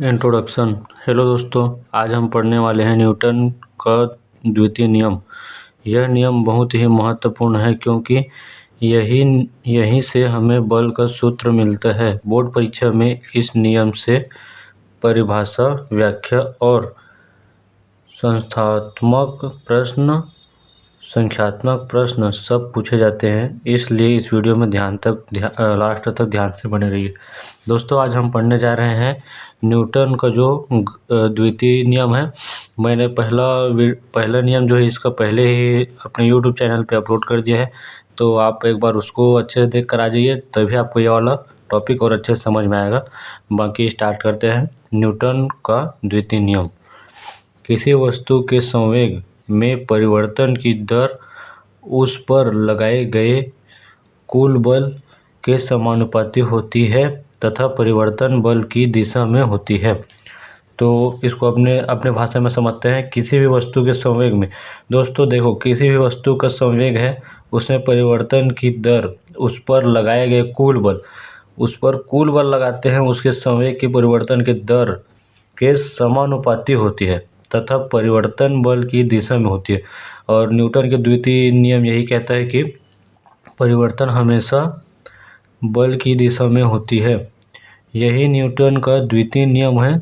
Introduction. Hello दोस्तों, आज हम पढ़ने वाले हैं न्यूटन का द्वितीय नियम। यह नियम बहुत ही महत्वपूर्ण है क्योंकि यहीं से हमें बल का सूत्र मिलता है। बोर्ड परीक्षा में इस नियम से परिभाषा, व्याख्या और संख्यात्मक प्रश्न सब पूछे जाते हैं। इसलिए इस वीडियो में लास्ट तक ध्यान से बने रहिए। दोस्तों, आज हम पढ़ने जा रहे हैं न्यूटन का जो द्वितीय नियम है। मैंने पहला नियम जो है इसका पहले ही अपने यूट्यूब चैनल पे अपलोड कर दिया है, तो आप एक बार उसको अच्छे से देख कर आ जाइए, तभी आपको ये वाला टॉपिक और अच्छे से समझ में आएगा। बाकी स्टार्ट करते हैं। न्यूटन का द्वितीय नियम। किसी वस्तु के संवेग में परिवर्तन की दर उस पर लगाए गए कुल बल के समानुपाती होती है तथा परिवर्तन बल की दिशा में होती है। तो इसको अपने भाषा में समझते हैं। किसी भी वस्तु के संवेग में, दोस्तों देखो, किसी भी वस्तु का संवेग है, उसमें परिवर्तन की दर उस पर लगाए गए उस पर कुल बल लगाते हैं, उसके संवेग के परिवर्तन की दर के समानुपाती होती है तथा परिवर्तन बल की दिशा में होती है। और न्यूटन के द्वितीय नियम यही कहता है कि परिवर्तन हमेशा बल की दिशा में होती है। यही न्यूटन का द्वितीय नियम है।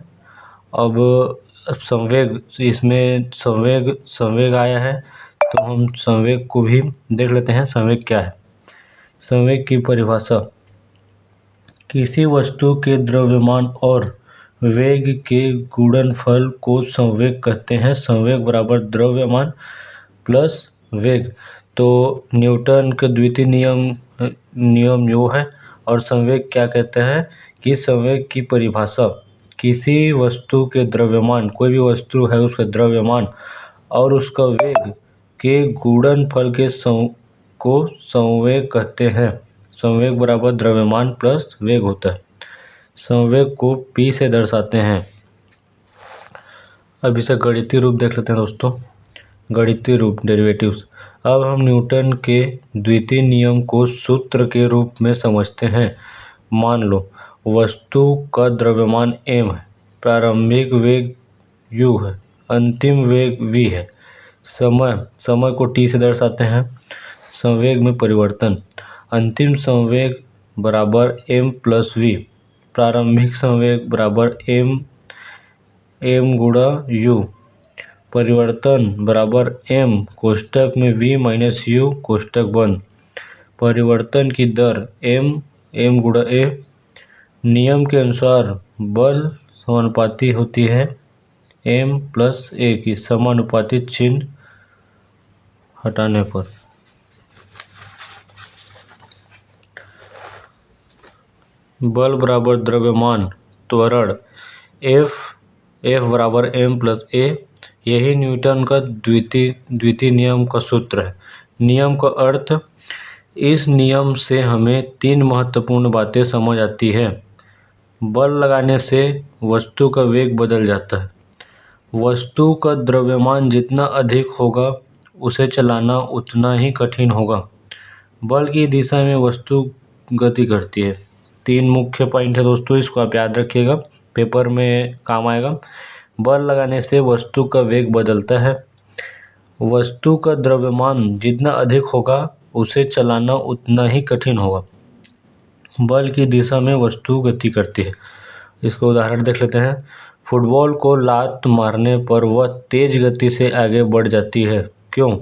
अब संवेग, इसमें संवेग आया है, तो हम संवेग को भी देख लेते हैं। संवेग क्या है? संवेग की परिभाषा: किसी वस्तु के द्रव्यमान और वेग के गुणनफल को संवेग कहते हैं। संवेग बराबर द्रव्यमान प्लस वेग। तो न्यूटन का द्वितीय नियम यो है। और संवेग क्या कहते हैं कि संवेग की परिभाषा किसी वस्तु के द्रव्यमान, कोई भी वस्तु है उसका द्रव्यमान और उसका वेग के गुणनफल को संवेग कहते हैं। संवेग बराबर द्रव्यमान प्लस वेग होता है। संवेग को P से दर्शाते हैं। अब इसे गणितीय रूप देख लेते हैं दोस्तों। गणितीय रूप, डेरिवेटिव्स। अब हम न्यूटन के द्वितीय नियम को सूत्र के रूप में समझते हैं। मान लो वस्तु का द्रव्यमान m है, प्रारंभिक वेग u है, अंतिम वेग v है। समय को t से दर्शाते हैं। संवेग में परिवर्तन: अंतिम संवेग बराबर m प्लस v, प्रारंभिक संवेग बराबर m गुणा u, परिवर्तन बराबर m कोष्टक में v माइनस u कोष्टक बंद। परिवर्तन की दर m गुणा a। नियम के अनुसार बल समानुपाती होती है m प्लस a की। समानुपाती चिन्ह हटाने पर बल बराबर द्रव्यमान त्वरण F बराबर m प्लस a। यही न्यूटन का द्वितीय नियम का सूत्र है। नियम का अर्थ: इस नियम से हमें तीन महत्वपूर्ण बातें समझ आती है। बल लगाने से वस्तु का वेग बदल जाता है। वस्तु का द्रव्यमान जितना अधिक होगा, उसे चलाना उतना ही कठिन होगा। बल की दिशा में वस्तु गति करती है। तीन मुख्य पॉइंट है दोस्तों, इसको आप याद रखिएगा, पेपर में काम आएगा। बल लगाने से वस्तु का वेग बदलता है। वस्तु का द्रव्यमान जितना अधिक होगा, उसे चलाना उतना ही कठिन होगा। बल की दिशा में वस्तु गति करती है। इसको उदाहरण देख लेते हैं। फुटबॉल को लात मारने पर वह तेज गति से आगे बढ़ जाती है। क्यों?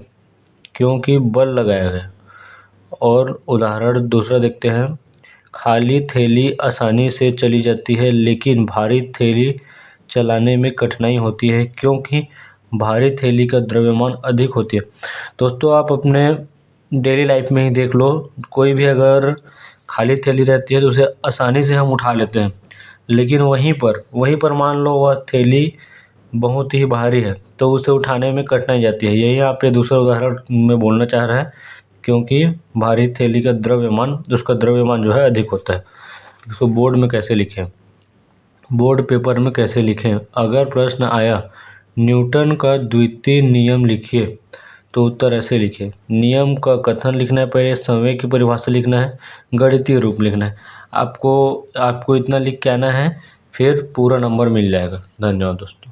क्योंकि बल लगाया गया। और उदाहरण दूसरा देखते हैं। खाली थैली आसानी से चली जाती है, लेकिन भारी थैली चलाने में कठिनाई होती है, क्योंकि भारी थैली का द्रव्यमान अधिक होती है। दोस्तों, आप अपने डेली लाइफ में ही देख लो, कोई भी अगर खाली थैली रहती है तो उसे आसानी से हम उठा लेते हैं, लेकिन वहीं पर मान लो वह थैली बहुत ही भारी है, तो उसे उठाने में कठिनाई जाती है। यही आप ये दूसरा उदाहरण में बोलना चाह रहा है, क्योंकि भारी थैली का उसका द्रव्यमान जो है अधिक होता है। इसको बोर्ड में कैसे लिखें? बोर्ड पेपर में कैसे लिखें? अगर प्रश्न आया न्यूटन का द्वितीय नियम लिखिए, तो उत्तर ऐसे लिखिए। नियम का कथन लिखना है, पहले संवेग की परिभाषा लिखना है, गणितीय रूप लिखना है। आपको इतना लिख के आना है, फिर पूरा नंबर मिल जाएगा। धन्यवाद दोस्तों।